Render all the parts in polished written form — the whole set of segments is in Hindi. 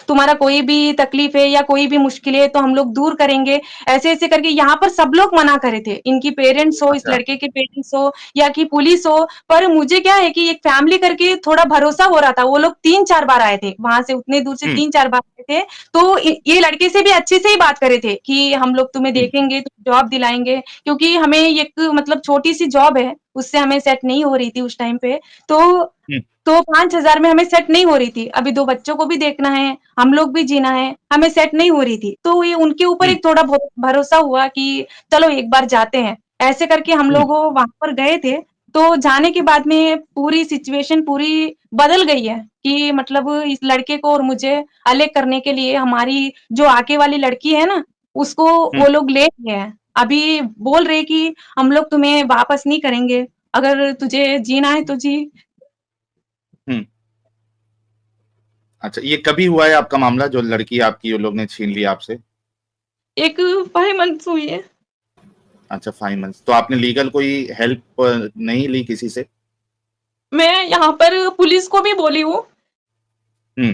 तुम्हारा कोई भी तकलीफ है या कोई भी मुश्किल है तो हम लोग दूर करेंगे। ऐसे-ऐसे करके यहाँ पर सब लोग मना करे थे। इनकी पेरेंट्स हो, इस अच्छा। लड़के के पेरेंट्स हो या कि पुलिस हो, पर मुझे क्या है कि एक फैमिली करके थोड़ा भरोसा हो रहा था। वो लोग 3-4 बार आए थे, वहाँ से उतने दूर से हुँ, 3-4 बार आए थे। तो ये लड़के से भी अच्छे से ही बात करे थे कि हम लोग तुम्हें हुँ, देखेंगे, जॉब दिलाएँगे, क्योंकि हमें एक मतलब छोटी-सी जॉब है, उससे हमें सेट नहीं हो रही थी उस टाइम पे। तो हुँ, तो 5,000 में हमें सेट नहीं हो रही थी। अभी 2 बच्चों को भी देखना है, हम लोग भी जीना है, हमें सेट नहीं हो रही थी। तो ये उनके ऊपर हुँ, एक थोड़ा भरोसा हुआ कि चलो एक बार जाते हैं। ऐसे करके हम हुँ, लोग वहाँ पर गए थे। तो जाने के बाद में पूरी सिचुएशन पूरी बदल गई है कि मतलब इस लड़के को और मुझे अलग करने के लिए हमारी जो आगे वाली लड़की है ना, उसको हुँ, वो लोग ले लिए हैं। अभी बोल रहे कि हम लोग तुम्हें वापस नहीं करेंगे, अगर तुझे जीना है तो जी। हुँ। अच्छा, ये कभी हुआ है आपका मामला जो लड़की आपकी वो लोग ने छीन ली आपसे? एक 5 मंथ्स हुई है। अच्छा 5 मंथ्स तो आपने लीगल कोई हेल्प नहीं ली किसी से? मैं यहाँ पर पुलिस को भी बोली हूँ। हुँ,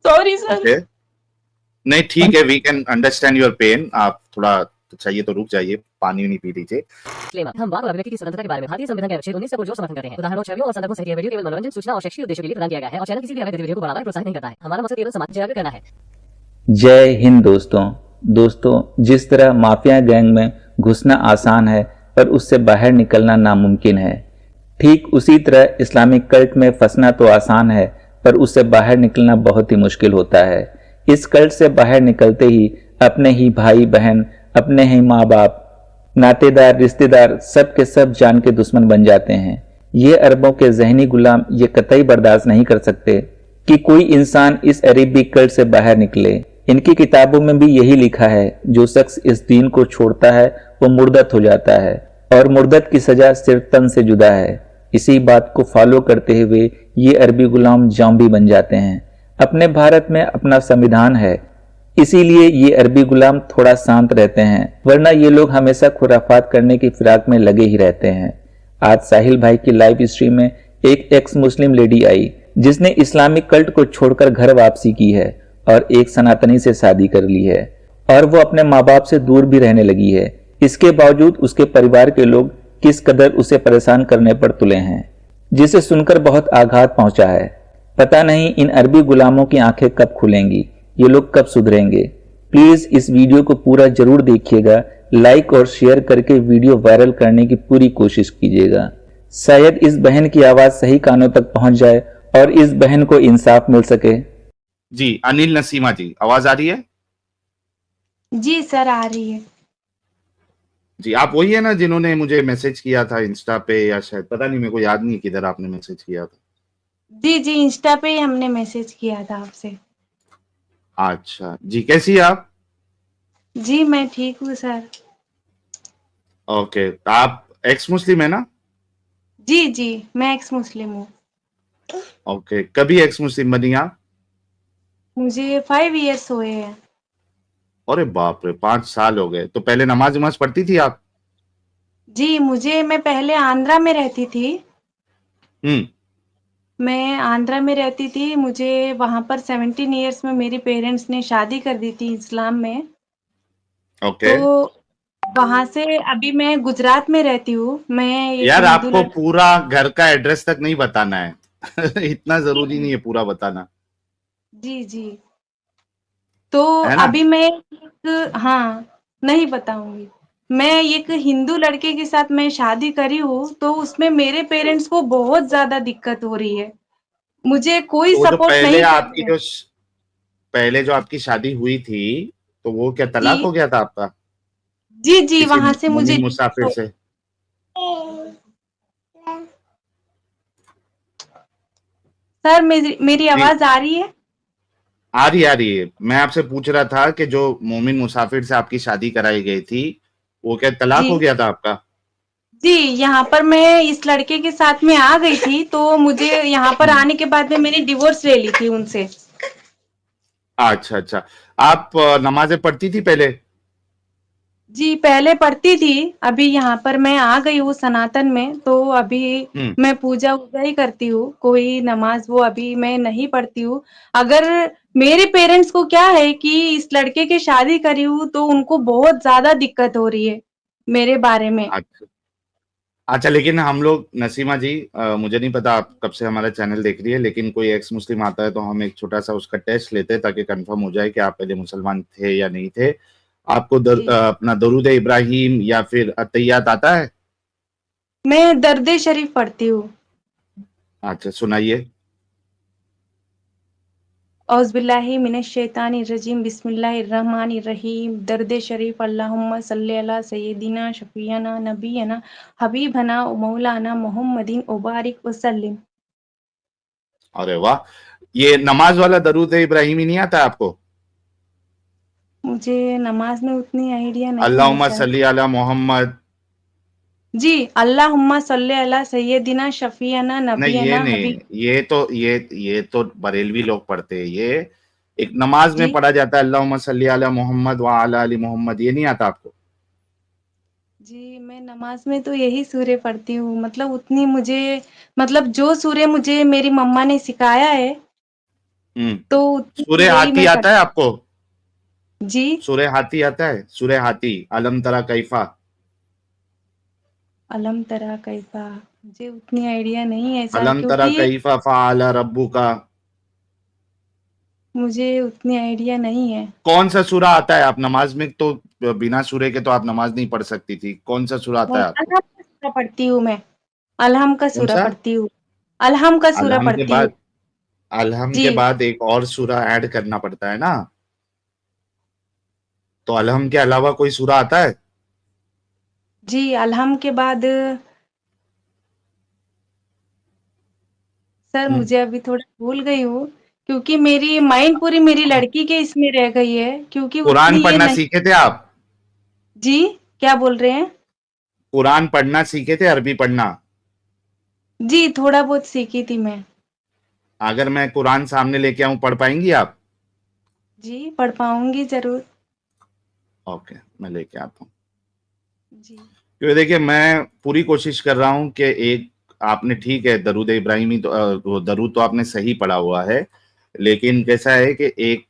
सॉरी सर। ओके। नहीं ठीक है, we can understand your pain. आप थोड़ा चाहिए तो रुक जाइए, पानी-वानी पी लीजिए। डिस्क्लेमर हम वाक और अभिव्यक्ति की स्वतंत्रता के बारे में भारतीय संविधान के अनुच्छेद 19 से पुरजोर समर्थन करते हैं। उदाहरणों, छवियों और संदर्भों सहित यह वीडियो केवल मनोरंजन, सूचना और शैक्षिक उद्देश्यों के लिए प्रदान किया गया है और चैनल किसी भी अवैध गतिविधियों को बढ़ावा या प्रोत्साहित नहीं करता है। हमारा मकसद केवल समाज जागरूक करना है। जय हिंद दोस्तों, जिस तरह माफिया गैंग में घुसना आसान है पर उससे बाहर निकलना नामुमकिन है, ठीक उसी तरह इस्लामिक कल्ट में फंसना तो आसान है पर उससे बाहर निकलना बहुत ही मुश्किल होता है। इस कल्ट से बाहर निकलते ही अपने ही भाई बहन, अपने ही माँ बाप, नातेदार, रिश्तेदार सब के सब जान के दुश्मन बन जाते हैं। ये अरबों के जहनी गुलाम ये कतई बर्दाश्त नहीं कर सकते कि कोई इंसान इस अरबी कल्ट से बाहर निकले। इनकी किताबों में भी यही लिखा है, जो शख्स इस दीन को छोड़ता है वो मुर्दत हो जाता है और मुर्दत की सजा सिर्फ तन से जुदा है। इसी बात को फॉलो करते हुए ये अरबी गुलाम जॉम्बी बन जाते हैं। अपने भारत में अपना संविधान है, इसीलिए ये अरबी गुलाम थोड़ा शांत रहते हैं, वरना ये लोग हमेशा खुराफात करने की फिराक में लगे ही रहते हैं। आज साहिल भाई की लाइव स्ट्रीम में एक एक्स मुस्लिम लेडी आई जिसने इस्लामिक कल्ट को छोड़कर घर वापसी की है और एक सनातनी से शादी कर ली है और वो अपने माँ बाप से दूर भी रहने लगी है। इसके बावजूद उसके परिवार के लोग किस कदर उसे परेशान करने पर तुले हैं, जिसे सुनकर बहुत आघात पहुंचा है। पता नहीं इन अरबी गुलामों की आंखें कब खुलेंगी, ये लोग कब सुधरेंगे। प्लीज इस वीडियो को पूरा जरूर देखिएगा, लाइक और शेयर करके वीडियो वायरल करने की पूरी कोशिश कीजिएगा। शायद इस बहन की आवाज सही कानों तक पहुंच जाए और इस बहन को इंसाफ मिल सके। जी, अनिल नसीमा जी, आवाज़ आ रही है? जी सर, आ रही है। जी, आप वही है ना जिन्होंने मुझे मैसेज किया था इंस्टा पे या शायद पता नहीं, मेरे को याद नहीं है किधर आपने मैसेज किया था। जी, जी, इंस्टा पे ही हमने मैसेज किया था आपसे। अच्छा, जी कैसी है आप? जी, मैं ठीक हूँ सर। ओके, तो आप एक्स मुस्लिम है ना? जी, जी, मैं एक्स मुस्लिम हूँ। ओके, कभी एक्स मुस्लिम बनी आप? मुझे 5 इयर्स हुए हैं। अरे बाप रे! 5 साल हो गए। तो पहले नमाज़-वमाज़ पढ़ती थी आप? जी, मैं पहले आंध्रा में रहती थी। हुँ, मैं आंध्रा में रहती थी, मुझे वहाँ पर 17 इयर्स में मेरे पेरेंट्स ने शादी कर दी थी इस्लाम में। ओके। तो वहाँ से अभी मैं गुजरात में रहती हूँ। मैं एक यार हिंदू आपको लड़की। पूरा घर का एड्रेस तक नहीं बताना है। इतना जी, ज़रूरी जी। नहीं है पूरा बताना, जी, जी। तो है ना? अभी मैं एक हाँ, नहीं बताऊँगी। मैं एक हिंदू लड़के के साथ मैं शादी करी हूँ, तो उसमें मेरे पेरेंट्स को बहुत ज़्यादा दिक्कत हो रही है। मुझे कोई तो वो जो सपोर्ट पहले नहीं कर आपकी रहे हैं। जो पहले जो आपकी शादी हुई थी, तो वो क्या तलाक जी। हो गया था आपका? जी, जी, किसी वहाँ से मुझे मोमिन मुसाफिर से? सर मेरी मेरी जी, आवाज़ आ रही है? आ रही है। मैं आपसे पूछ रहा था कि जो मोमिन मुसाफिर से आपकी शादी कराई गई थी, वो क्या तलाक जी। हो गया था आपका? जी, यहाँ पर मैं इस लड़के के साथ में आ गई थी, तो मुझे यहाँ पर हुँ। आने के बाद में मैंने डिवोर्स ले ली थी उनसे। अच्छा, अच्छा। आप नमाज़ें पढ़ती थी पहले? जी, पहले पढ़ती थी, अभी यहाँ पर मैं आ गई हूँ सनातन में, तो अभी हुँ, मैं पूजा-वूजा ही करती हूँ, कोई नमाज़ वो अभी मैं नहीं पढ़ती हूँ। अगर मेरे पेरेंट्स को क्या है कि इस लड़के की शादी करी हूँ, तो उनको बहुत ज़्यादा दिक्कत हो रही है, मेरे बारे में। अच्छा। अच्छा, लेकिन हम लोग नसीमा जी, मुझे नहीं पता आप कब से हमारा चैनल देख रही है, लेकिन कोई एक्स मुस्लिम आता है तो हम एक छोटा-सा उसका टेस्ट लेते हैं ताकि कंफर्म हो जाए कि आप पहले मुसलमान थे या नहीं थे। आपको जी, अपना दरूद इब्राहिम या फिर अत्तहियात आता है? मैं दर्द शरीफ पढ़ती हूँ। अच्छा, सुनाइए। औज़ु बिल्लाहि मिनश शैतानिर रजीम बिस्मिल्लाहिर रहमानिर रहीम दर्द शरीफ अल्लाहुम्मा सल्ली अला सय्यिदिना शफीअना नबियना हबीबना व मौलाना मुहम्मदिन व बारिक वसल्लिम। अरे वाह! ये नमाज़ वाला दरूद इब्राहिमी नहीं आता है आपको? मुझे नमाज़ में उतनी आइडिया नहीं है अल्लाहुम्मा सर। सल्ली अला मोहम्मद। जी, अल्लाहुम्मा सल्ली अला सय्यिदिना शफीअना नहीं, ये नबियना नहीं, हबीब। ये तो बरेलवी लोग पढ़ते हैं। ये एक नमाज़ में जी, पढ़ा जाता है, अल्लाहुम्मा सल्ली अला मोहम्मद व अला आलि मोहम्मद, ये नहीं आता आपको? जी, मैं नमाज़ में तो यही सूरे पढ़ती हूँ, मतलब उतनी मुझे मतलब जो सूरे मुझे मेरी मम्मा ने सिखाया है, हुँ। तो उतनी सूरे यही हाथी मैं आता है आपको? जी, सूरे हाथी आता है? सूरे हाथी, अलम तरा कैफ़ा? अलम तरा कैफ़ा, मुझे उतनी आइडिया नहीं है सर अलम तरा क्योंकि कैफ़ा फ़अल रब्बुका? मुझे उतनी आइडिया नहीं है। कौन-सा सूरा आता है? आप नमाज़ में तो बिना सूरे के तो आप नमाज़ नहीं पढ़ सकती थी। कौन-सा सूरा आता नहीं, है आपको? अलहम का सूरा पढ़ती हूँ मैं, अलहम का सूरा कौन-सा? पढ़ती हूँ, अलहम का सूरा अलहम के पढ़ती हूँ। बाद अलहम के जी, बाद एक और सूरा ऐड करना पड़ता है ना? तो अलहम के अलावा कोई सूरा आता है? जी, अलहम के बाद सर हुँ। मुझे अभी थोड़ा भूल गई हूँ, क्योंकि मेरी माइंड पूरी मेरी लड़की के इसमें रह गई है, क्योंकि कुरान उतनी ये पढ़ना नहीं। सीखे थे आप? जी, क्या बोल रहे हैं? कुरान पढ़ना सीखे थे, अरबी पढ़ना? जी, थोड़ा बहुत सीखी थी मैं। अगर मैं कुरान सामने लेके आऊँ, पढ़ पाएँगी आप? जी, पढ़ पाऊँगी ज़रूर। ओके, मैं लेके आता हूँ। जी, क्योंकि देखिए, मैं पूरी कोशिश कर रहा हूँ कि एक आपने ठीक है, दरूद इब्राहिमी तो वो दरूद तो आपने सही पढ़ा हुआ है, लेकिन कैसा है कि एक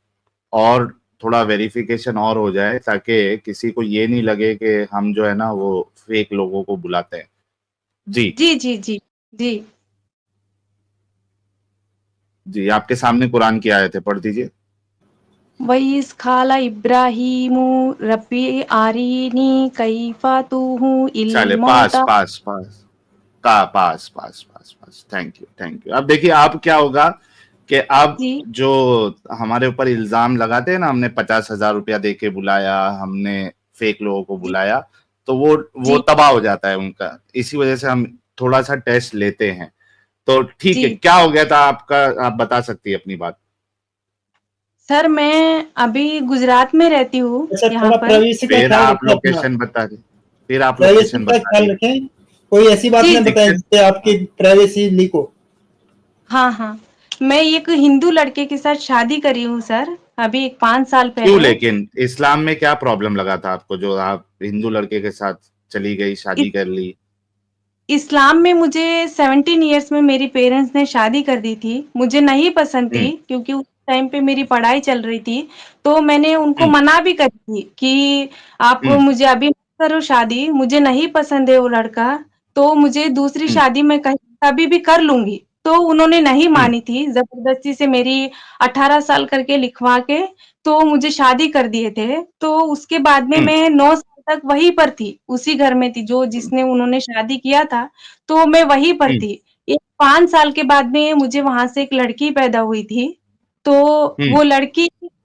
और थोड़ा वेरिफिकेशन और हो जाए ताकि किसी को ये नहीं लगे कि हम जो है ना वो फेक लोगों को बुलाते हैं। जी, जी, जी, जी, जी। जी, आपके सामने कुरान की आयत है, पढ़ दीजिए। वइज़ क़ाला इब्राहीमु रब्बि अरीनी कैफ़ तुह्यिल चले पास, मौता। पास, पास, का pass, pass, pass, pass. Thank you, thank you. अब देखिए अब क्या होगा कि अब जी, जो हमारे ऊपर इल्ज़ाम लगाते हैं ना, हमने 50,000 रुपया दे के बुलाया, हमने फेक लोगों को जी, बुलाया, तो वो जी, तबाह हो जाता है उनका। इसी वजह से हम थोड़ा-सा टेस्ट लेते हैं। तो ठीक है, जी। क्या हो गया था आपका, आप बता सकती हैं अपनी बात। सर मैं अभी गुजरात में रहती हूँ, अच्छा, यहाँ थोड़ा पर। प्राइवेसी का फिर ख्याल आप रखें अपना। लोकेशन बता दी फिर आप प्राइवेसी लोकेशन का बता ख्याल दी। रखें, कोई ऐसी बात जी, ना बताएं दिक्कत जिससे आपकी हाँ, प्राइवेसी लीक हो। हाँ, हाँ। मैं एक हिंदू लड़के के साथ शादी करी हूँ सर, अभी 5 साल क्यों पहले। लेकिन इस्लाम में क्या प्रॉब्लम लगा था आपको जो आप हिंदू लड़के के साथ चली गई, इस शादी कर ली? इस्लाम में मुझे 17 इयर्स में मेरी पेरेंट्स ने शादी कर दी थी। मुझे नहीं पसंद थी हुँ, क्योंकि उस टाइम पे मेरी पढ़ाई चल रही थी। तो मैंने उनको हुँ, मना भी करी थी कि आप हुँ, मुझे अभी मत करो शादी, मुझे नहीं पसंद है वो लड़का, तो मुझे दूसरी हुँ, शादी मैं कहीं कभी भी कर लूँगी। तो उन्होंने नहीं हुँ, मानी थी, ज़बरदस्ती से मेरी 18 साल करके लिखवा के तो मुझे शादी कर दिए थे। तो उसके बाद में हुँ, मैं 9 साल तक वहीं पर थी, उसी घर में थी जो हुँ, जिसने उन्होंने शादी किया था। तो मैं वहीं पर हुँ, थी। एक 5 साल के बाद में मुझे वहाँ से एक लड़की पैदा हुई थी। तो हुँ,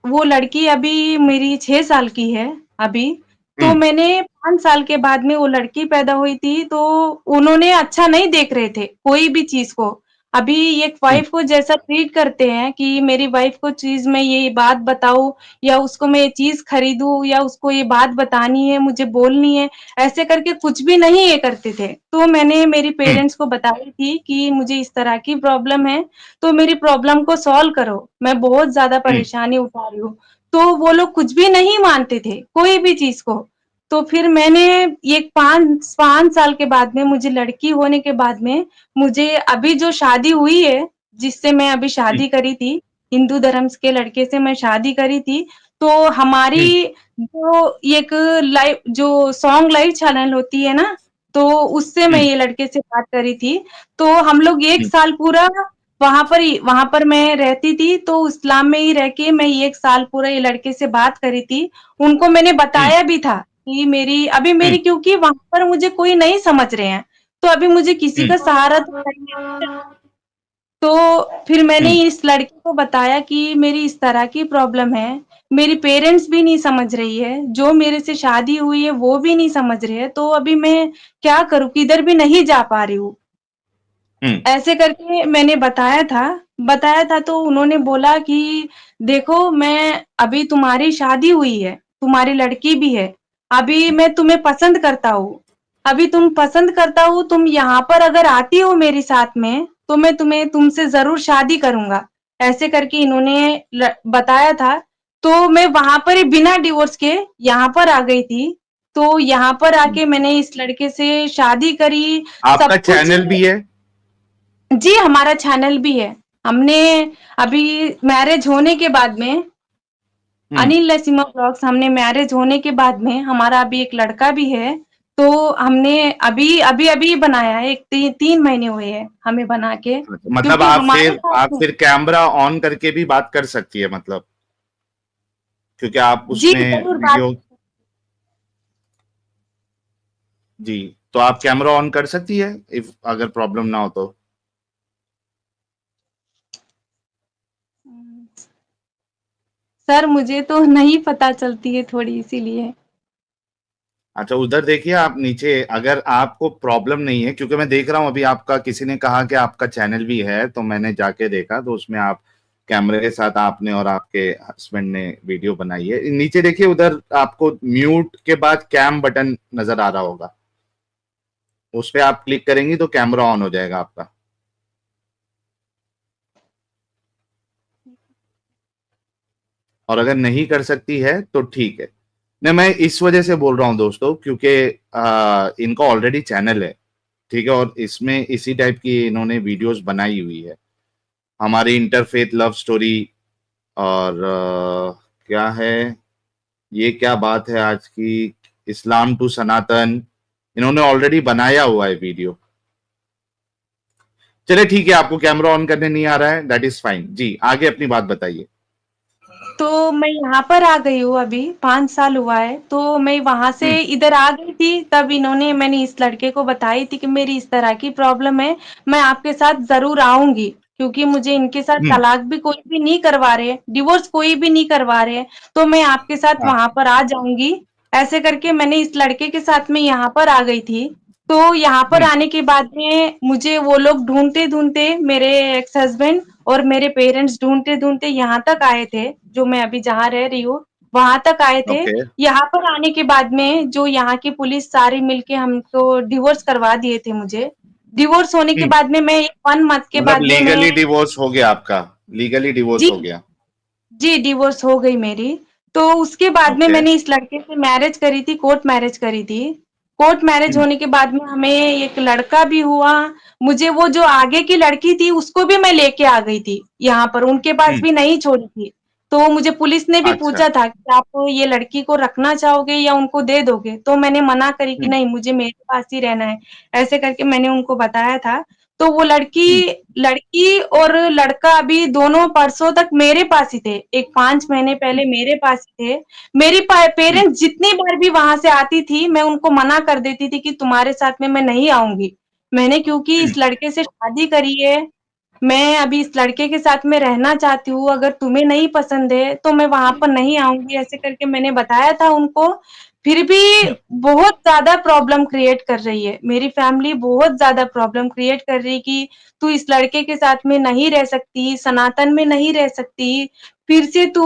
वो लड़की अभी मेरी 6 साल की है अभी। तो हुँ, मैंने 5 साल के बाद में वो लड़की पैदा हुई थी, तो उन्होंने अच्छा नहीं देख रहे थे, कोई भी चीज़ को। अभी एक हुँ, वाइफ़ को जैसा ट्रीट करते हैं कि मेरी वाइफ़ को चीज़ मैं ये बात बताऊँ या उसको मैं ये चीज़ खरीदूँ या उसको ये बात बतानी है, मुझे बोलनी है, ऐसे करके कुछ भी नहीं ये करते थे। तो मैंने मेरी हुँ, पेरेंट्स को बताई थी कि मुझे इस तरह की प्रॉब्लम है, तो मेरी प्रॉब्लम को सॉल्व करो, मैं बहुत ज़्यादा हुँ, परेशानी उठा रही हूँ। तो वो लोग कुछ भी नहीं मानते थे, कोई भी चीज़ को। तो फिर मैंने एक 5 साल के बाद में मुझे लड़की होने के बाद में मुझे अभी जो शादी हुई है, जिससे मैं अभी हुँ, शादी करी थी, हिंदू धर्म के लड़के से मैं शादी करी थी, तो हमारी हुँ, जो एक लाइव जो सॉन्ग लाइव चैनल होती है ना, तो उससे मैं हुँ, ये लड़के से बात करी थी। तो हम लोग 1 हुँ, साल पूरा वहाँ पर मैं रहती थी, तो इस्लाम में ही रह के मैं 1 साल पूरा ये लड़के से बात करी थी। उनको मैंने हुँ, बताया भी था कि हुँ, मेरी क्योंकि वहाँ पर मुझे कोई नहीं समझ रहे हैं, तो अभी मुझे किसी हुँ, का सहारा तो चाहिए। तो फिर मैंने हुँ, इस लड़के को बताया कि मेरी इस तरह की प्रॉब्लम है, मेरी पेरेंट्स भी नहीं समझ रही है, जो मेरे से शादी हुई है वो भी नहीं समझ रहे हैं, तो अभी मैं क्या करूँ? किधर भी नहीं जा पा रही हूँ। हुँ, ऐसे करके मैंने बताया था तो उन्होंने बोला कि देखो मैं अभी तुम्हारी शादी हुई है, तुम्हारी लड़की भी है, अभी मैं तुम्हें पसंद करता हूँ, अभी तुम पसंद करता हूँ, तुम यहाँ पर अगर आती हो मेरे साथ में, तो मैं तुमसे ज़रूर शादी करूँगा। ऐसे करके इन्होंने बताया था, तो मैं वहाँ पर ही बिना डिवोर्स के यहाँ पर आ गई थी। तो यहाँ पर हुँ। आके मैंने इस लड़के से शादी करी, आपका सब कुछ चैनल भी है? जी, हमारा चैनल भी है। हमने अभी मैरिज होने के बाद में हुँ, अनिल नसीमा व्लॉग्स हमने मैरिज होने के बाद में हमारा अभी एक लड़का भी है, तो हमने अभी बनाया है, 3 महीने हुए हैं हमें बना के, अच्छा मतलब क्योंकि हमारे साथ आप में फिर कैमरा ऑन करके भी बात कर सकती है मतलब, क्योंकि आप जी, उसमें ज़रूर बात वीडियो जी, तो आप कैमरा ऑन कर सकती है इफ अगर प्रॉब्लम ना हो तो? सर मुझे तो नहीं पता चलती है थोड़ी इसीलिए। अच्छा उधर देखिए आप नीचे अगर आपको प्रॉब्लम नहीं है क्योंकि मैं देख रहा हूँ अभी आपका किसी ने कहा कि आपका चैनल भी है तो मैंने जाके देखा तो उसमें आप कैमरे के साथ आपने और आपके हस्बैंड ने वीडियो बनाई है नीचे देखिए उधर आपको म्यूट के बाद कैम बटन नजर आ रहा होगा उस पे आप क्लिक करेंगी तो कैमरा ऑन हो जाएगा आपका और अगर नहीं कर सकती है तो ठीक है नहीं मैं इस वजह से बोल रहा हूँ दोस्तों क्योंकि इनका ऑलरेडी चैनल है ठीक है और इसमें इसी टाइप की इन्होंने वीडियोस बनाई हुई है हमारी इंटरफेथ लव स्टोरी और क्या है ये क्या बात है आज की इस्लाम टू सनातन इन्होंने ऑलरेडी बनाया हुआ है वीडियो चले ठीक है आपको कैमरा ऑन करने नहीं आ रहा है दैट इज फाइन जी आगे अपनी बात बताइए तो मैं यहाँ पर आ गई हूँ अभी 5 साल हुआ है, तो मैं वहाँ से हम्म इधर आ गई थी, तब मैंने इस लड़के को बताई थी कि मेरी इस तरह की प्रॉब्लम है, मैं आपके साथ ज़रूर आऊँगी, क्योंकि मुझे इनके साथ हम्म तलाक भी कोई भी नहीं करवा रहे, डिवोर्स कोई भी नहीं करवा रहे, तो मैं आपके साथ हाँ वहाँ पर आ जाऊँगी। ऐसे करके मैंने इस लड़के के साथ में यहाँ पर आ गई थी। तो यहाँ पर हम्म आने के बाद में मुझे वो लोग ढूँढते-ढूँढते मेरे एक्स हस्बैंड और मेरे पेरेंट्स ढूँढते-ढूँढते यहाँ तक आए थे, जो मैं अभी जहाँ रह रही हूँ, वहाँ तक आए थे। ओके यहाँ पर आने के बाद में जो यहाँ की पुलिस सारी मिलके हमको डिवोर्स करवा दिए थे मुझे। डिवोर्स होने के हम्म बाद में मैं 1 मंथ के मतलब बाद में मैं लीगली डिवोर्स हो गया आपका लीगली डिवोर्स जी, हो गया जी, डिवोर्स हो गई मेरी। तो उसके बाद में ओके मैंने इस लड़के से मैरिज करी थी, कोर्ट मैरिज करी थी। कोर्ट मैरिज हम्म होने के बाद में हमें एक लड़का भी हुआ। मुझे वो जो आगे की लड़की थी उसको भी मैं लेके आ गई थी यहाँ पर, उनके पास हम्म भी नहीं छोड़ी थी। तो मुझे पुलिस ने भी अच्छा पूछा था कि आप ये लड़की को रखना चाहोगे या उनको दे दोगे? तो मैंने मना करी कि हम्म नहीं मुझे मेरे पास ही रहना है। ऐसे करके मैंने उनको बताया था। तो वो हम्म लड़की और लड़का अभी दोनों परसों तक मेरे पास ही थे। एक 5 महीने पहले मेरे पास ही थे। मेरी हम्म पेरेंट्स जितनी बार भी वहाँ से आती थी, मैं उनको मना कर देती थी कि तुम्हारे साथ में मैं नहीं आऊँगी। मैंने क्योंकि हम्म इस लड़के से शादी करी है, मैं अभी इस लड़के के साथ में रहना चाहती हूँ, अगर तुम्हें नहीं पसंद है, तो मैं वहाँ पर नहीं आऊँगी, ऐसे करके मैंने बताया था उनको। फिर भी हम्म बहुत ज़्यादा प्रॉब्लम क्रिएट कर रही है। मेरी फैमिली बहुत ज़्यादा प्रॉब्लम क्रिएट कर रही है कि तू इस लड़के के साथ में नहीं रह सकती, सनातन में नहीं रह सकती, फिर से तू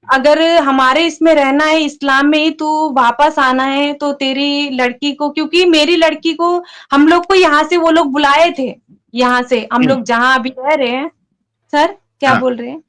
अगर हमारे इसमें रहना है, इस्लाम में ही तू वापस आना है, तो तेरी लड़की को क्योंकि मेरी लड़की को हम लोग को यहाँ से वो लोग बुलाए थे, यहाँ से हम हम्म लोग जहाँ अभी रह रहे हैं। सर, क्या हाँ बोल रहे हैं?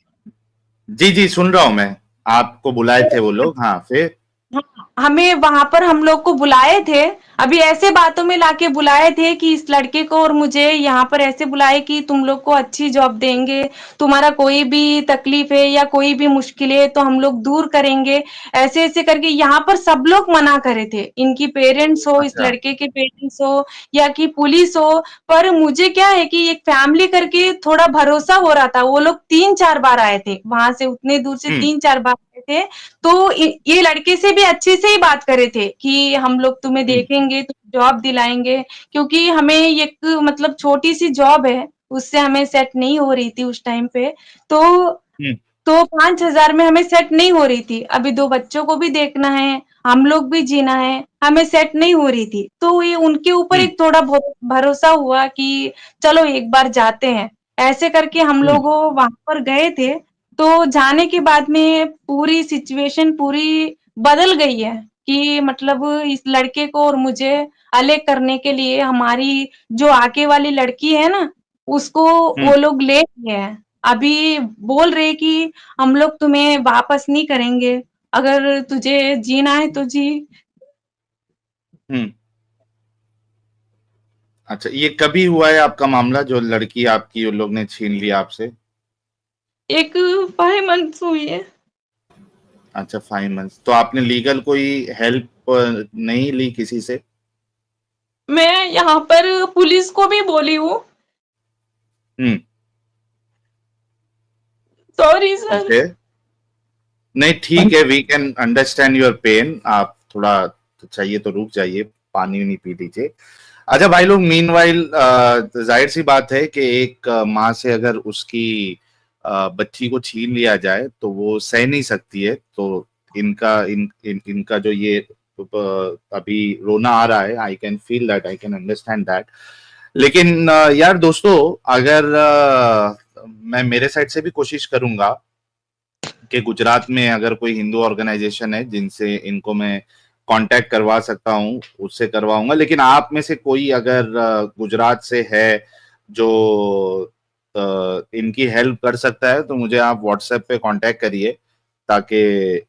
जी जी सुन रहा हूं मैं आपको बुलाए थे वो लोग हाँ फिर हाँ, हमें वहां पर हम लोग को बुलाए थे, अभी ऐसे बातों में लाके बुलाए थे कि इस लड़के को और मुझे यहाँ पर ऐसे बुलाए कि तुम लोग को अच्छी जॉब देंगे, तुम्हारा कोई भी तकलीफ है या कोई भी मुश्किल है तो हम लोग दूर करेंगे। ऐसे ऐसे करके यहाँ पर सब लोग मना करे थे, इनकी पेरेंट्स हो, इस अच्छा। लड़के के पेरेंट्स हो या कि पुलिस हो। पर मुझे क्या है कि एक फैमिली करके थोड़ा भरोसा हो रहा था। वो लोग 3-4 बार आए थे, वहां से उतने दूर से 3-4 बार आए थे। तो ये लड़के से भी अच्छे से ही बात करे थे कि हम लोग तुम्हें देखेंगे, तुम्हें जॉब दिलाएंगे, क्योंकि हमें एक मतलब छोटी सी जॉब है, उससे हमें सेट नहीं हो रही थी उस टाइम पे। तो हम्म। 5,000 में हमें सेट नहीं हो रही थी। अभी 2 बच्चों को भी देखना है, हम लोग भी जीना है, हमें सेट नहीं हो रही थी। तो ये उनके ऊपर हम्म। एक थोड़ा भरोसा हुआ कि चलो एक बार जाते हैं। ऐसे करके हम हम्म। लोग वहां पर गए थे। तो जाने के बाद में पूरी सिचुएशन पूरी बदल गई है कि मतलब इस लड़के को और मुझे अलग करने के लिए हमारी जो आगे वाली लड़की है ना, उसको हम्म। वो लोग ले लिए हैं। अभी बोल रहे कि हम लोग तुम्हें वापस नहीं करेंगे, अगर तुझे जीना है तो जी। हम्म। अच्छा, ये कभी हुआ है आपका मामला, जो लड़की आपकी उन लोग ने छीन लिया आपसे? एक 5 मंथ्स हुई है। अच्छा, 5 मंथ्स। तो आपने लीगल कोई हेल्प नहीं ली किसी से? मैं यहाँ पर पुलिस को भी बोली हूँ। हम्म। Sorry sir. ओके। नहीं, ठीक है, we can understand your pain. आप थोड़ा तो चाहिए तो रुक जाइए, पानी नहीं पी लीजिए। अच्छा भाई लोग, मीनवाइल जाहिर सी बात है कि एक माँ से अगर उसकी बच्ची को छीन लिया जाए तो वो सह नहीं सकती है। तो इनका जो ये अभी रोना आ रहा है, I can feel that, I can understand that. लेकिन यार दोस्तों, अगर मैं मेरे साइड से भी कोशिश करूंगा कि गुजरात में अगर कोई हिंदू ऑर्गेनाइजेशन है जिनसे इनको मैं कांटेक्ट करवा सकता हूँ, उससे करवाऊंगा। लेकिन आप में से कोई अगर गुजरात से है जो इनकी हेल्प कर सकता है, तो मुझे आप व्हाट्सएप पे कांटेक्ट करिए, ताकि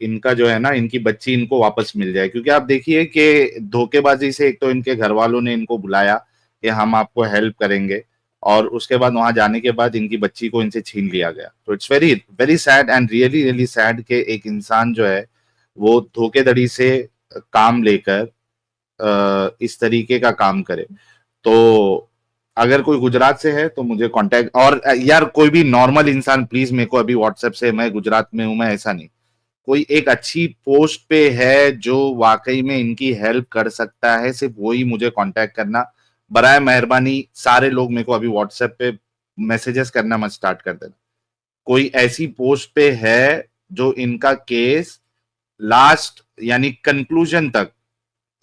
इनका जो है ना, इनकी बच्ची इनको वापस मिल जाए। क्योंकि आप देखिए कि धोखेबाजी से एक तो इनके घर वालों ने इनको बुलाया कि हम आपको हेल्प करेंगे, और उसके बाद वहां जाने के बाद इनकी बच्ची को इनसे छीन लिया गया। तो it's very very sad and really really sad कि एक इंसान जो है वो धोखेधड़ी से काम लेकर इस तरीके का काम करे। तो अगर कोई गुजरात से है तो मुझे कांटेक्ट, और यार कोई भी नॉर्मल इंसान प्लीज मेरे को अभी व्हाट्सएप से, मैं गुजरात में हूं, मैं ऐसा नहीं, कोई एक अच्छी पोस्ट पे है जो वाकई में इनकी हेल्प कर सकता है, सिर्फ वही मुझे कांटेक्ट करना। बराए मेहरबानी सारे लोग मेरे को अभी व्हाट्सएप पे मैसेजेस करना मत स्टार्ट कर देना। कोई ऐसी पोस्ट पे है जो इनका केस लास्ट यानी कंक्लूजन तक,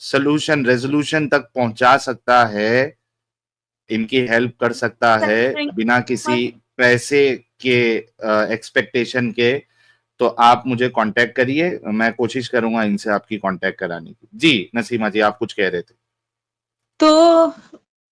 सोल्यूशन रेजोल्यूशन तक पहुंचा सकता है, इनकी हेल्प कर सकता है बिना किसी पैसे के एक्सपेक्टेशन के, तो आप मुझे कांटेक्ट करिए। मैं कोशिश करूंगा इनसे आपकी कांटेक्ट कराने की। जी नसीमा जी, आप कुछ कह रहे थे? तो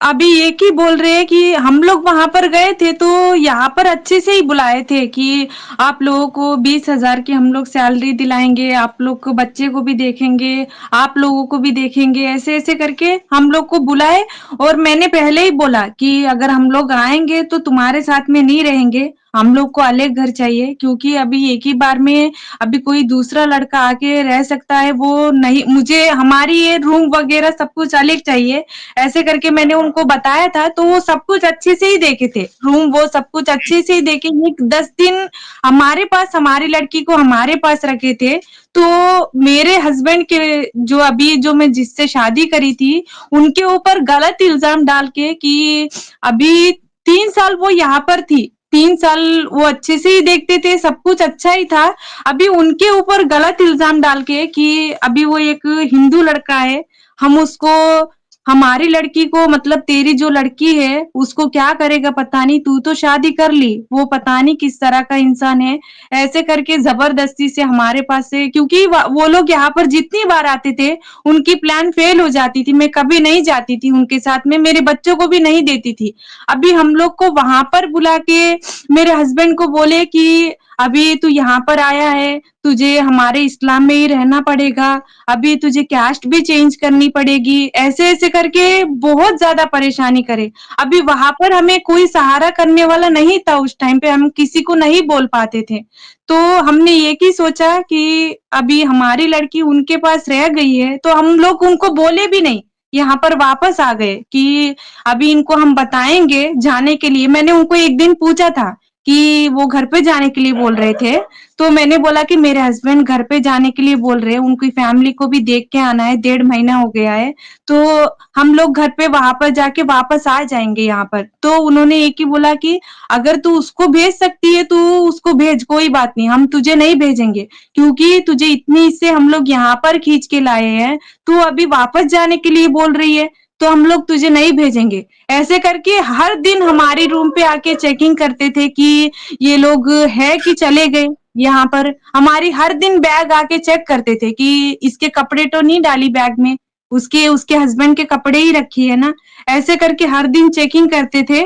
अभी एक ही बोल रहे हैं कि हम लोग वहां पर गए थे तो यहाँ पर अच्छे से ही बुलाए थे कि आप लोगों को 20,000 की हम लोग सैलरी दिलाएंगे, आप लोग को बच्चे को भी देखेंगे, आप लोगों को भी देखेंगे, ऐसे ऐसे करके हम लोग को बुलाए। और मैंने पहले ही बोला कि अगर हम लोग आएंगे तो तुम्हारे साथ में नहीं रहेंगे, हम लोग को अलग घर चाहिए, क्योंकि अभी एक ही बार में अभी कोई दूसरा लड़का आके रह सकता है वो नहीं, मुझे हमारी ये रूम वगैरह सब कुछ अलग चाहिए। ऐसे करके मैंने उनको बताया था तो वो सब कुछ अच्छे से ही देखे थे, रूम वो सब कुछ अच्छे से ही देखे। ये 10 दिन हमारे पास, हमारी लड़की को हमारे पास रखे थे। तो मेरे हस्बैंड के जो अभी जो मैं जिससे शादी करी थी उनके ऊपर गलत इल्जाम डाल के कि अभी 3 साल वो यहाँ पर थी, 3 साल वो अच्छे से ही देखते थे, सब कुछ अच्छा ही था। अभी उनके ऊपर गलत इल्जाम डाल के कि अभी वो एक हिंदू लड़का है, हम उसको, हमारी लड़की को मतलब तेरी जो लड़की है उसको क्या करेगा पता नहीं, तू तो शादी कर ली, वो पता नहीं किस तरह का इंसान है। ऐसे करके जबरदस्ती से हमारे पास से, क्योंकि वो लोग यहाँ पर जितनी बार आते थे उनकी प्लान फेल हो जाती थी, मैं कभी नहीं जाती थी उनके साथ में, मेरे बच्चों को भी नहीं देती थी। अभी हम लोग को वहां पर बुला के मेरे हस्बैंड को बोले कि अभी तू यहाँ पर आया है, तुझे हमारे इस्लाम में ही रहना पड़ेगा, अभी तुझे कास्ट भी चेंज करनी पड़ेगी, ऐसे-ऐसे करके बहुत ज़्यादा परेशानी करे। अभी वहाँ पर हमें कोई सहारा करने वाला नहीं था उस टाइम पे, हम किसी को नहीं बोल पाते थे। तो हमने एक ही सोचा कि अभी हमारी लड़की उनके पास रह गई है, तो हम लोग उनको बोले भी नहीं, यहाँ पर वापस आ गए कि अभी इनको हम बताएँगे जाने के लिए। मैंने उनको एक दिन पूछा था कि वो घर पे जाने के लिए बोल रहे थे, तो मैंने बोला कि मेरे हस्बैंड घर पे जाने के लिए बोल रहे हैं, उनकी फैमिली को भी देख के आना है, 1.5 महीना हो गया है, तो हम लोग घर पे वहाँ पर जाके वापस आ जाएँगे यहाँ पर। तो उन्होंने एक ही बोला कि अगर तू उसको भेज सकती है, तू उसको भेज, कोई बात नहीं, हम तुझे नहीं भेजेंगे, क्योंकि तुझे इतनी से हम लोग यहाँ पर खींच के लाए हैं, तू अभी वापस जाने के लिए बोल रही है, तो हम लोग तुझे नहीं भेजेंगे। ऐसे करके हर दिन हमारे रूम पे आके चेकिंग करते थे कि ये लोग है कि चले गए। यहाँ पर हमारी हर दिन बैग आके चेक करते थे कि इसके कपड़े तो नहीं डाली बैग में, उसके उसके हस्बैंड के कपड़े ही रखी है ना। ऐसे करके हर दिन चेकिंग करते थे।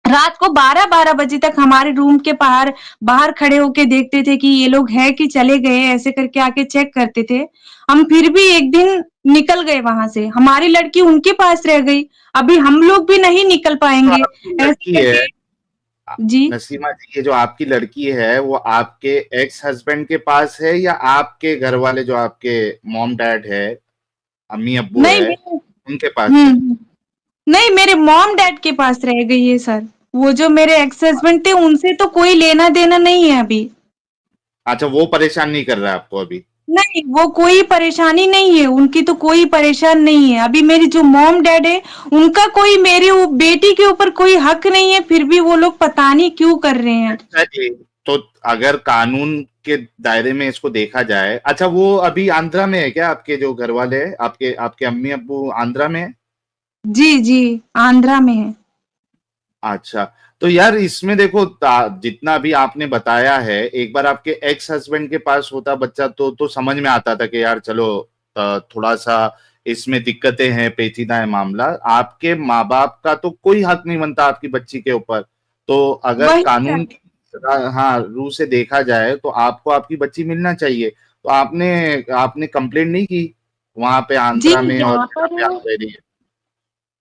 रात को 12-12 बजे तक हमारे रूम के बाहर बाहर खड़े होके देखते थे कि ये लोग है कि चले गए, ऐसे करके आके चेक करते थे। हम फिर भी एक दिन निकल गए वहां से, हमारी लड़की उनके पास रह गई, अभी हम लोग भी नहीं निकल तो पाएंगे आपकी ऐसे लड़की है, करके। जी नसीमा जी, ये जो आपकी लड़की है वो आपके एक्स हस्बैंड के पास है या आपके घर वाले जो आपके मॉम डैड है, अम्मी अब्बू नहीं है, मेरे उनके पास है? नहीं मेरे मॉम डैड के पास रह गई है सर। वो जो मेरे एक्स हस्बैंड थे उनसे तो कोई लेना देना नहीं है अभी। अच्छा, वो परेशान नहीं कर रहा है आपको अभी? नहीं, वो कोई परेशानी नहीं है, उनकी तो कोई परेशान नहीं है। अभी मेरी जो मॉम डैड है, उनका कोई मेरी वो बेटी के ऊपर कोई हक नहीं है, फिर भी वो लोग पता नहीं क्यों कर रहे हैं। अच्छा जी, तो अगर कानून के दायरे में इसको देखा जाए, अच्छा वो अभी आंध्रा में है क्या? आपके जो घर वाले हैं, आपके आपके अम्मी अब्बू आंध्रा में है? जी, जी, आंध्रा में है। अच्छा, तो यार इसमें देखो, जितना भी आपने बताया है, एक बार आपके एक्स हस्बैंड के पास होता बच्चा तो समझ में आता था कि यार चलो थोड़ा सा इसमें दिक्कतें हैं, पेचीदा है मामला। आपके माँ बाप का तो कोई हक नहीं बनता आपकी बच्ची के ऊपर। तो अगर वही कानून सर। की हाँ रूह से देखा जाए तो आपको आपकी बच्ची मिलना चाहिए। तो आपने आपने कंप्लेंट नहीं की वहां पे जी, आंध्रा में और यहाँ यहाँ पे पर आप रह रही है?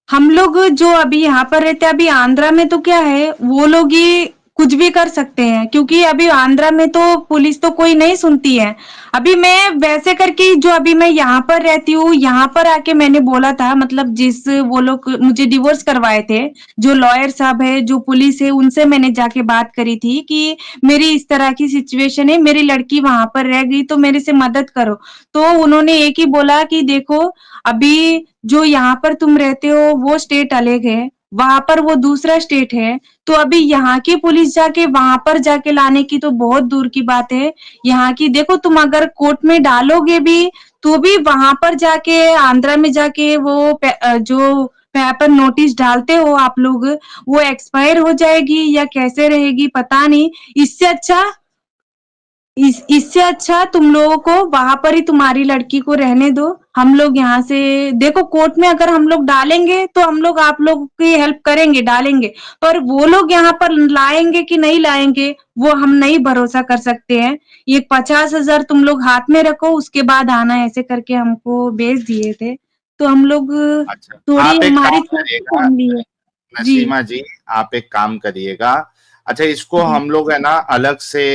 हम लोग जो अभी यहाँ पर रहते हैं, अभी आंध्रा में तो क्या है, वो लोग ही कुछ भी कर सकते हैं, क्योंकि अभी आंध्रा में तो पुलिस तो कोई नहीं सुनती है। अभी मैं वैसे करके जो अभी मैं यहाँ पर रहती हूँ, यहाँ पर आके मैंने बोला था, मतलब जिस वो लोग मुझे डिवोर्स करवाए थे, जो लॉयर साहब है, जो पुलिस है, उनसे मैंने जाके बात करी थी कि मेरी इस तरह की सिचुएशन है, मेरी लड़की वहां पर रह गई तो मेरे से मदद करो। तो उन्होंने एक ही बोला कि देखो, अभी जो यहाँ पर तुम रहते हो वो स्टेट अलग है, वहां पर वो दूसरा स्टेट है, तो अभी यहाँ की पुलिस जाके वहां पर जाके लाने की तो बहुत दूर की बात है। यहाँ की देखो, तुम अगर कोर्ट में डालोगे भी तो भी वहां पर जाके आंध्रा में जाके वो जो पेपर नोटिस डालते हो आप लोग, वो एक्सपायर हो जाएगी या कैसे रहेगी पता नहीं। इससे अच्छा इससे अच्छा तुम लोगों को वहां पर ही तुम्हारी लड़की को रहने दो। हम लोग यहाँ से देखो, कोर्ट में अगर हम लोग डालेंगे तो हम लोग आप लोग की हेल्प करेंगे, डालेंगे, पर वो लोग यहाँ पर लाएंगे कि नहीं लाएंगे वो हम नहीं भरोसा कर सकते हैं। ये 50,000 तुम लोग हाथ में रखो, उसके बाद आना, ऐसे करके हमको भेज दिए थे। तो हम लोग अच्छा, थोड़ी आप एक हमारी काम छोटी करिएगा फैमिली है। जी नसीमा जी, आप एक काम करिएगा। अच्छा, इसको जी हम लोग है ना अलग से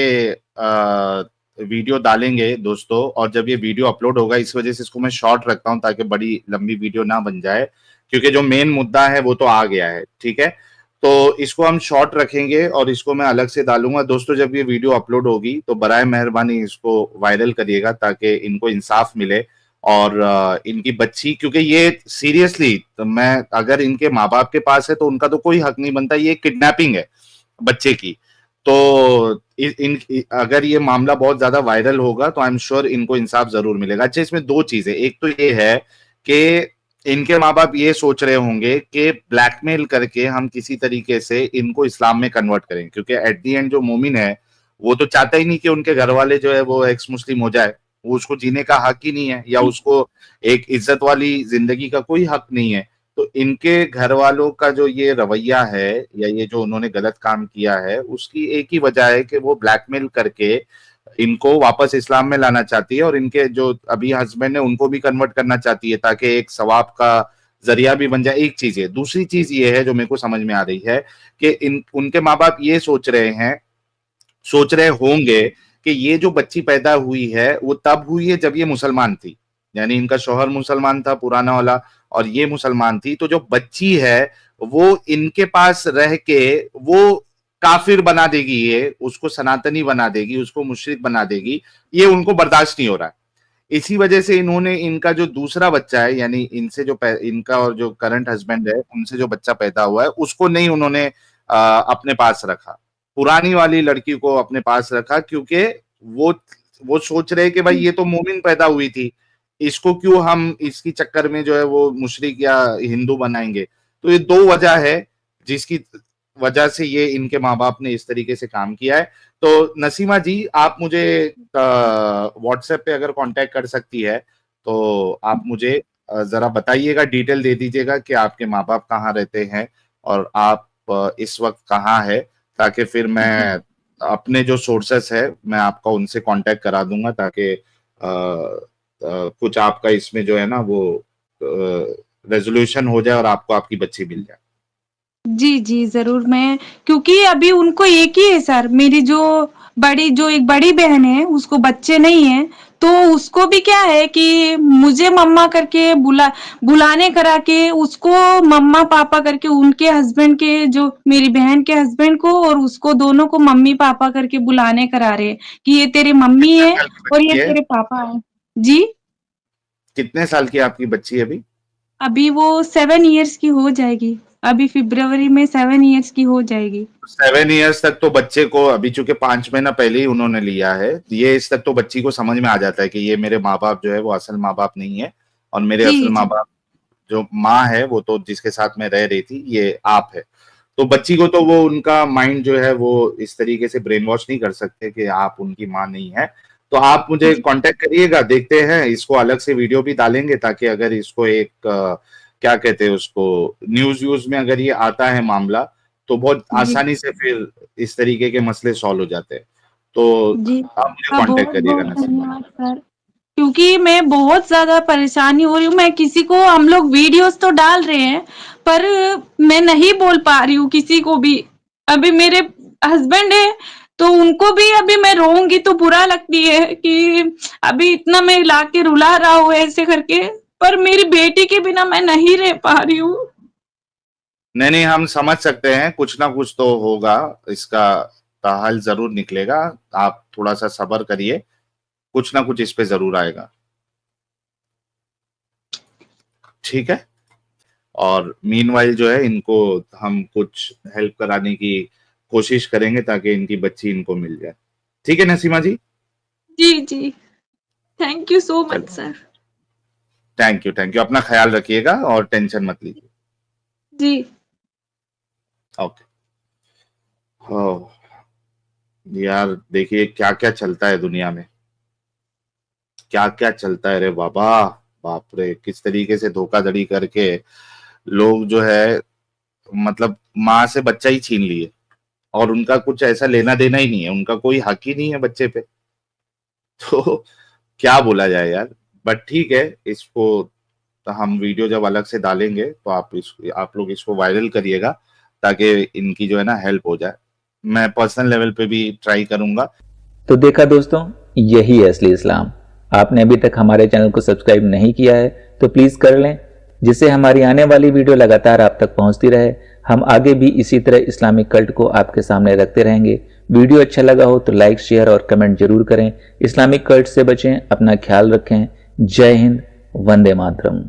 वीडियो डालेंगे दोस्तों, और जब ये वीडियो अपलोड होगा, इस वजह से इसको मैं शॉर्ट रखता हूँ ताकि बड़ी लंबी वीडियो ना बन जाए, क्योंकि जो मेन मुद्दा है वो तो आ गया है। ठीक है, तो इसको हम शॉर्ट रखेंगे और इसको मैं अलग से डालूंगा। दोस्तों, जब ये वीडियो अपलोड होगी तो बराए मेहरबानी इसको वायरल करिएगा ताकि इनको इंसाफ मिले और इनकी बच्ची, क्योंकि ये सीरियसली तो मैं, अगर इनके माँ बाप के पास है तो उनका तो कोई हक नहीं बनता, ये किडनैपिंग है बच्चे की। तो अगर ये मामला बहुत ज्यादा वायरल होगा तो आई एम श्योर इनको इंसाफ जरूर मिलेगा। अच्छा, इसमें दो चीजें, एक तो ये है कि इनके माँ बाप ये सोच रहे होंगे कि ब्लैकमेल करके हम किसी तरीके से इनको इस्लाम में कन्वर्ट करें, क्योंकि एट दी एंड जो मोमिन है वो तो चाहता ही नहीं कि उनके घर वाले जो है वो एक्स मुस्लिम हो जाए। वो उसको जीने का हक ही नहीं है, या उसको एक इज्जत वाली जिंदगी का कोई हक नहीं है। तो इनके घर वालों का जो ये रवैया है या ये जो उन्होंने गलत काम किया है, उसकी एक ही वजह है कि वो ब्लैकमेल करके इनको वापस इस्लाम में लाना चाहती है, और इनके जो अभी हस्बैंड है उनको भी कन्वर्ट करना चाहती है ताकि एक सवाब का जरिया भी बन जाए। एक चीज है। दूसरी चीज ये है जो मेरे को समझ में आ रही है कि उनके माँ बाप ये सोच रहे होंगे कि ये जो बच्ची पैदा हुई है वो तब हुई है जब ये मुसलमान थी, यानी इनका शौहर मुसलमान था पुराना वाला और ये मुसलमान थी, तो जो बच्ची है वो इनके पास रह के वो काफिर बना देगी, ये उसको सनातनी बना देगी, उसको मुशरिक बना देगी, ये उनको बर्दाश्त नहीं हो रहा है। इसी वजह से इन्होंने इनका जो दूसरा बच्चा है, यानी इनसे जो इनका और जो करंट हस्बैंड है उनसे जो बच्चा पैदा हुआ है उसको नहीं उन्होंने अपने पास रखा, पुरानी वाली लड़की को अपने पास रखा, क्योंकि वो सोच रहे कि भाई ये तो मोमिन पैदा हुई थी, इसको क्यों हम इसकी चक्कर में जो है वो मुशरिक या हिंदू बनाएंगे। तो ये दो वजह है जिसकी वजह से ये इनके माँ बाप ने इस तरीके से काम किया है। तो नसीमा जी, आप मुझे व्हाट्सएप पे अगर कांटेक्ट कर सकती है तो आप मुझे जरा बताइएगा, डिटेल दे दीजिएगा कि आपके माँ बाप कहाँ रहते हैं और आप इस वक्त कहाँ है, ताकि फिर मैं अपने जो सोर्सेस है मैं आपका उनसे कांटेक्ट करा दूंगा, ताकि कुछ आपका इसमें जो है ना वो रेजोल्यूशन हो जाए और आपको आपकी बच्ची मिल जाए। जी, जी, ज़रूर मैं, क्योंकि अभी उनको एक ही है सर, मेरी जो एक बड़ी बहन है उसको बच्चे नहीं हैं, तो उसको भी क्या है कि मुझे मम्मा करके बुलाने करा के उसको मम्मा पापा करके उनके हस्बैंड के, जो मेरी बहन के हस्बैंड को और उसको दोनों को मम्मी पापा करके बुलाने करा रहे कि ये तेरी मम्मी है और ये तेरे पापा है। जी? कितने साल की आपकी बच्ची है अभी? अभी वो 7 इयर्स की हो जाएगी। अभी फरवरी में 7 इयर्स की हो जाएगी। 7 इयर्स तक तो बच्चे को, अभी चूंकि 5 महीना पहले ही उन्होंने लिया है, ये इस तक तो बच्ची को समझ में आ जाता है कि ये मेरे माँ बाप जो है वो असल माँ बाप नहीं है, और मेरे जी, असल माँ जी। बाप जो माँ है वो तो जिसके साथ मैं रह रही थी ये आप है। तो बच्ची को तो वो उनका माइंड जो है वो इस तरीके से ब्रेन वॉश नहीं कर सकते कि आप उनकी माँ नहीं है। तो आप मुझे कांटेक्ट करिएगा, देखते हैं, इसको अलग से वीडियो भी डालेंगे ताकि अगर इसको एक क्या कहते हैं उसको, न्यूज में अगर ये आता है मामला तो बहुत आसानी से फिर इस तरीके के मसले सॉल्व हो जाते हैं। तो जी, आप मुझे हाँ, कांटेक्ट करिएगा बहुत-बहुत नसीमा। धन्यवाद सर। क्योंकि मैं बहुत ज़्यादा परेशानी हो रही हूँ, मैं किसी को, हम लोग वीडियोस तो डाल रहे हैं, पर मैं नहीं बोल पा रही हूँ किसी को भी। अभी मेरे हस्बैंड है, तो उनको भी अभी मैं रोऊँगी तो बुरा लगती है कि अभी इतना मैं ला के रुला रहा हूँ ऐसे करके, पर मेरी बेटी के बिना मैं नहीं रह पा रही हूँ। नहीं, हम समझ सकते हैं, कुछ ना कुछ तो होगा, इसका हल जरूर निकलेगा। आप थोड़ा सा सब्र करिए, कुछ ना कुछ इस पे जरूर आएगा, ठीक है। और मीनवाइल जो है इनको हम कुछ हेल्प कराने की कोशिश करेंगे ताकि इनकी बच्ची इनको मिल जाए, ठीक है नसीमा जी? जी, जी। Thank you so much sir. Thank you, अपना ख्याल रखिएगा और टेंशन मत लीजिए। जी। ओके। यार देखिए क्या क्या चलता है दुनिया में, क्या क्या चलता है रे बाबा, बाप रे, किस तरीके से धोखाधड़ी करके लोग जो है मतलब माँ से बच्चा ही छीन लिए, और उनका कुछ ऐसा लेना देना ही नहीं है, उनका कोई हक ही नहीं है बच्चे पे। तो क्या बोला जाए यार, बट ठीक है, इसको तो हम वीडियो जब अलग से डालेंगे तो आप लोग इसको वायरल करिएगा ताकि इनकी जो है ना हेल्प हो जाए। मैं पर्सनल लेवल पे भी ट्राई करूंगा। तो देखा दोस्तों, यही है असली इस्लाम। आपने अभी तक हमारे चैनल को सब्सक्राइब नहीं किया है तो प्लीज कर लें, जिससे हमारी आने वाली वीडियो लगातार आप तक पहुंचती रहे। हम आगे भी इसी तरह इस्लामिक कल्ट को आपके सामने रखते रहेंगे। वीडियो अच्छा लगा हो तो लाइक, शेयर और कमेंट जरूर करें। इस्लामिक कल्ट से बचें, अपना ख्याल रखें। जय हिंद, वंदे मातरम।